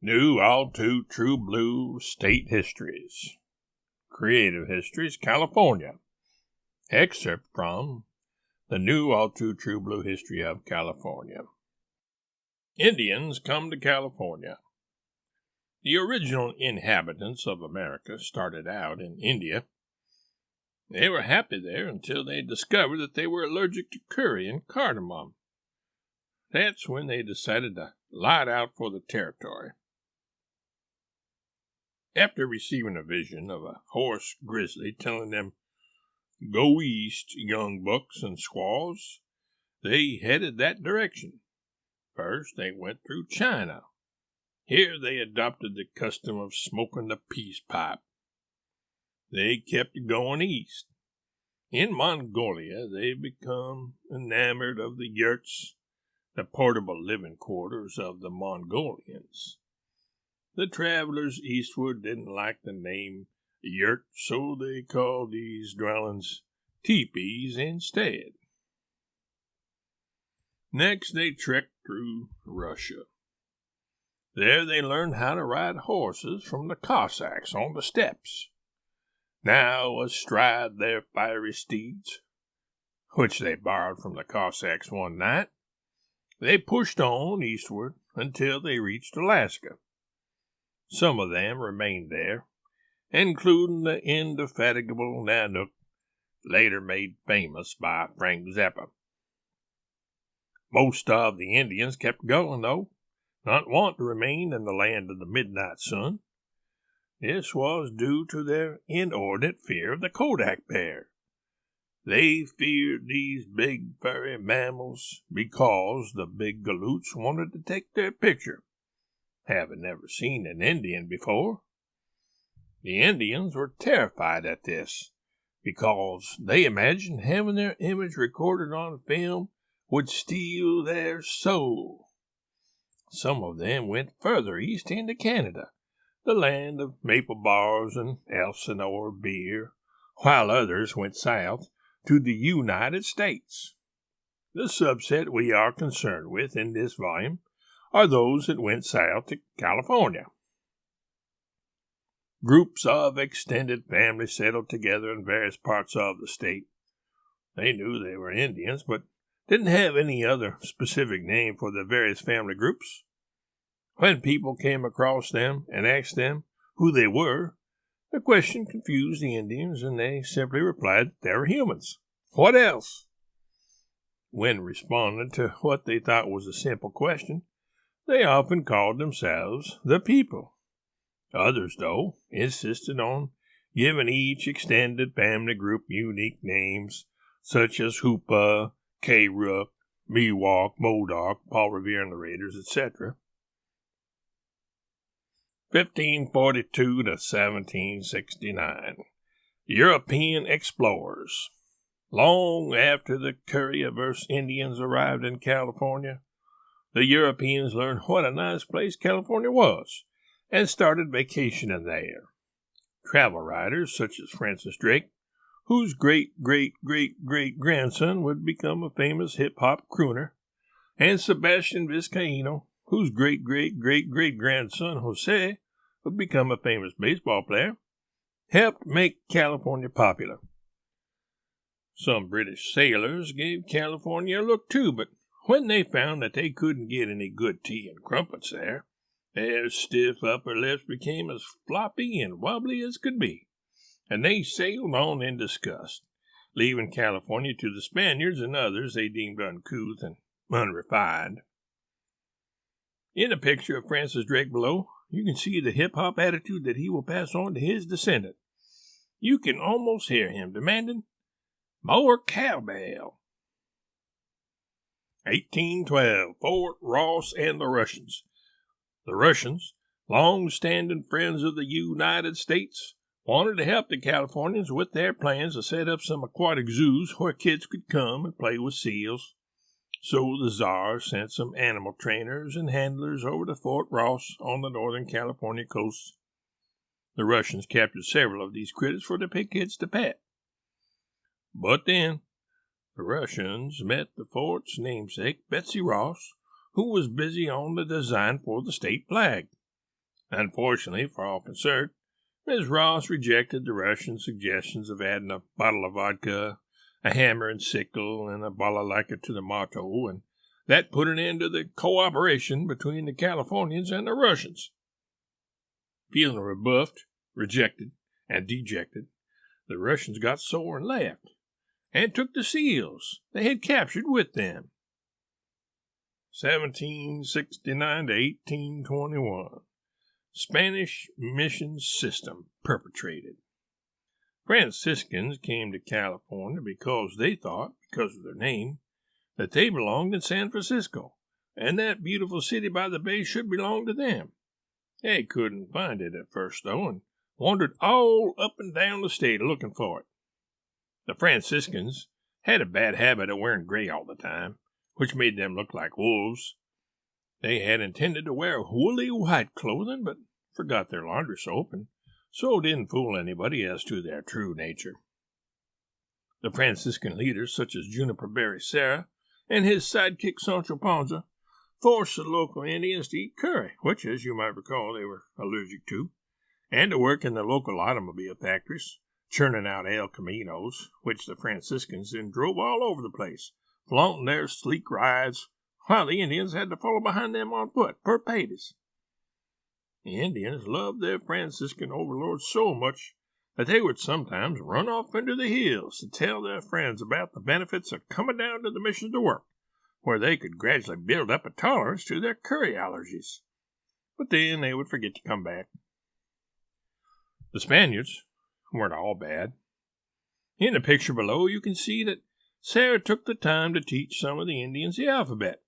New All Too True Blue State Histories. Creative Histories, California. Excerpt from the New All Too True Blue History of California. Indians come to California. The original inhabitants of America started out in India. They were happy there until they discovered that they were allergic to curry and cardamom. That's when they decided to light out for the territory. After receiving a vision of a horse grizzly telling them, "Go east, young bucks and squaws," they headed that direction. First, they went through China. Here they adopted the custom of smoking the peace pipe. They kept going east. In Mongolia, they become enamored of the yurts, the portable living quarters of the Mongolians. The travelers eastward didn't like the name yurt, so they called these dwellings teepees instead. Next, they trekked through Russia. There they learned how to ride horses from the Cossacks on the steppes. Now, astride their fiery steeds, which they borrowed from the Cossacks one night, they pushed on eastward until they reached Alaska. Some of them remained there, including the indefatigable Nanook, later made famous by Frank Zappa. Most of the Indians kept going, though, not wanting to remain in the land of the midnight sun. This was due to their inordinate fear of the Kodak bear. They feared these big furry mammals because the big galoots wanted to take their picture, having never seen an Indian before. The Indians were terrified at this, because they imagined having their image recorded on film would steal their soul. Some of them went further east into Canada, the land of maple bars and Elsinore beer, while others went south to the United States. The subset we are concerned with in this volume are those that went south to California. Groups of extended families settled together in various parts of the state. They knew they were Indians, but didn't have any other specific name for the various family groups. When people came across them and asked them who they were, the question confused the Indians, and they simply replied that they were humans. What else? When responding to what they thought was a simple question, they often called themselves the people. Others, though, insisted on giving each extended family group unique names, such as Hoopa, K-Rook, Miwok, Modoc, Paul Revere and the Raiders, etc. 1542 to 1769. European explorers. Long after the curry-averse Indians arrived in California, the Europeans learned what a nice place California was and started vacationing there. Travel writers such as Francis Drake, whose great-great-great-great-grandson would become a famous hip-hop crooner, and Sebastian Vizcaíno, whose great-great-great-great-grandson Jose would become a famous baseball player, helped make California popular. Some British sailors gave California a look too, but when they found that they couldn't get any good tea and crumpets there, their stiff upper lips became as floppy and wobbly as could be, and they sailed on in disgust, leaving California to the Spaniards and others they deemed uncouth and unrefined. In a picture of Francis Drake below, you can see the hip-hop attitude that he will pass on to his descendant. You can almost hear him demanding, "More cowbell." 1812, Fort Ross and the Russians. The Russians, long-standing friends of the United States, wanted to help the Californians with their plans to set up some aquatic zoos where kids could come and play with seals. So the Tsar sent some animal trainers and handlers over to Fort Ross on the northern California coast. The Russians captured several of these critters for the pig kids to pet. But then, the Russians met the fort's namesake, Betsy Ross, who was busy on the design for the state flag. Unfortunately for all concerned, Ms. Ross rejected the Russian suggestions of adding a bottle of vodka, a hammer and sickle, and a balalaika to the motto, and that put an end to the cooperation between the Californians and the Russians. Feeling rebuffed, rejected, and dejected, the Russians got sore and left, and took the seals they had captured with them. 1769 to 1821. Spanish mission system perpetrated. Franciscans came to California because they thought, because of their name, that they belonged in San Francisco, and that beautiful city by the bay should belong to them. They couldn't find it at first, though, and wandered all up and down the state looking for it. The Franciscans had a bad habit of wearing gray all the time, which made them look like wolves. They had intended to wear woolly white clothing, but forgot their laundry soap, and so didn't fool anybody as to their true nature. The Franciscan leaders, such as Juniper Berry Sarah and his sidekick Sancho Panza, forced the local Indians to eat curry, which, as you might recall, they were allergic to, and to work in the local automobile factories, churning out El Caminos, which the Franciscans then drove all over the place, flaunting their sleek rides, while the Indians had to follow behind them on foot, per pates. The Indians loved their Franciscan overlords so much that they would sometimes run off into the hills to tell their friends about the benefits of coming down to the mission to work, where they could gradually build up a tolerance to their curry allergies. But then they would forget to come back. The Spaniards weren't all bad. In the picture below, you can see that Sarah took the time to teach some of the Indians the alphabet.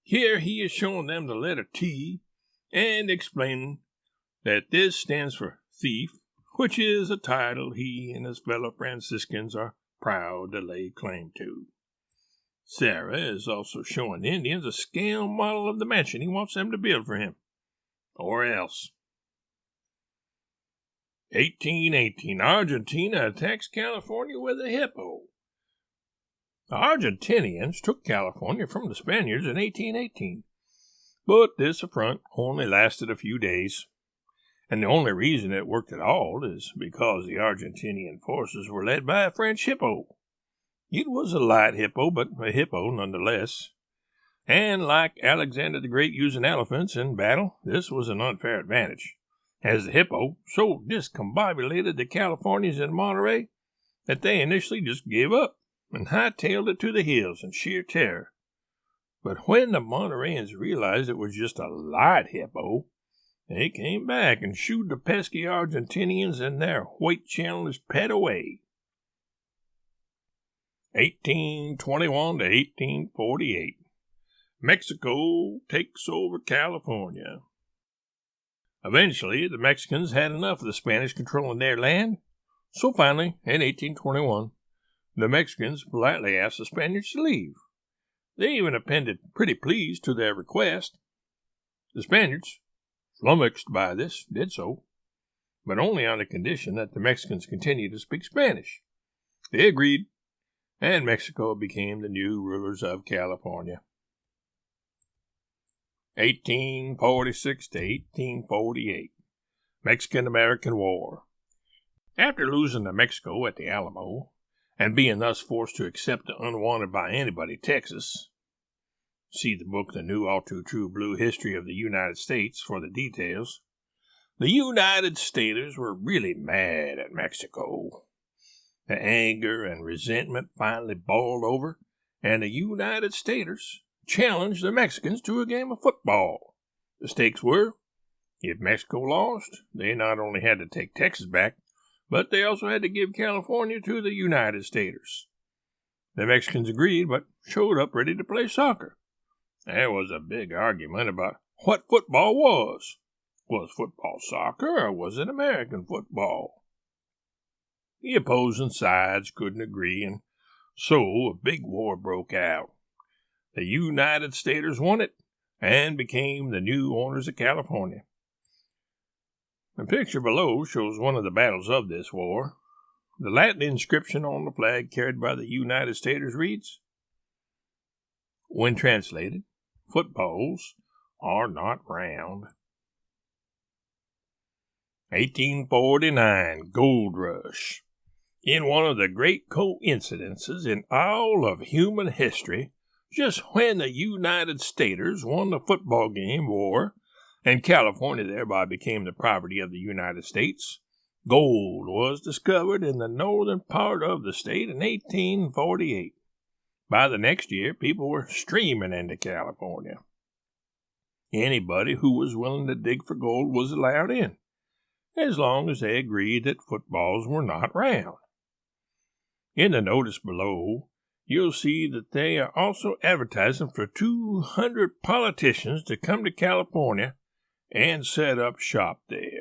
Here he is showing them the letter T and explaining that this stands for thief, which is a title he and his fellow Franciscans are proud to lay claim to. Sarah is also showing the Indians a scale model of the mansion he wants them to build for him. Or else. 1818. Argentina attacks California with a hippo. The Argentinians took California from the Spaniards in 1818, but this affront only lasted a few days, and the only reason it worked at all is because the Argentinian forces were led by a French hippo. It was a light hippo, but a hippo nonetheless, and like Alexander the Great using elephants in battle, this was an unfair advantage, as the hippo so discombobulated the Californians in Monterey that they initially just gave up and hightailed it to the hills in sheer terror. But when the Montereyans realized it was just a light hippo, they came back and shooed the pesky Argentinians and their white-challenged pet away. 1821 to 1848. Mexico takes over California. Eventually, the Mexicans had enough of the Spanish controlling their land, so finally, in 1821, the Mexicans politely asked the Spaniards to leave. They even appended pretty please to their request. The Spaniards, flummoxed by this, did so, but only on the condition that the Mexicans continued to speak Spanish. They agreed, and Mexico became the new rulers of California. 1846 to 1848. Mexican-American War. After losing to Mexico at the Alamo, and being thus forced to accept the unwanted by anybody Texas, see the book The New All Too True Blue History of the United States for the details, the United Staters were really mad at Mexico. The anger and resentment finally boiled over, and the United Staters challenged the Mexicans to a game of football. The stakes were, if Mexico lost, they not only had to take Texas back, but they also had to give California to the United Staters. The Mexicans agreed, but showed up ready to play soccer. There was a big argument about what football was. Was football soccer, or was it American football? The opposing sides couldn't agree, and so a big war broke out. The United Staters won it, and became the new owners of California. The picture below shows one of the battles of this war. The Latin inscription on the flag carried by the United Staters reads, when translated, footballs are not round. 1849, Gold Rush. In one of the great coincidences in all of human history, just when the United Staters won the football game war, and California thereby became the property of the United States, gold was discovered in the northern part of the state in 1848. By the next year, people were streaming into California. Anybody who was willing to dig for gold was allowed in, as long as they agreed that footballs were not round. In the notice below, you'll see that they are also advertising for 200 politicians to come to California and set up shop there.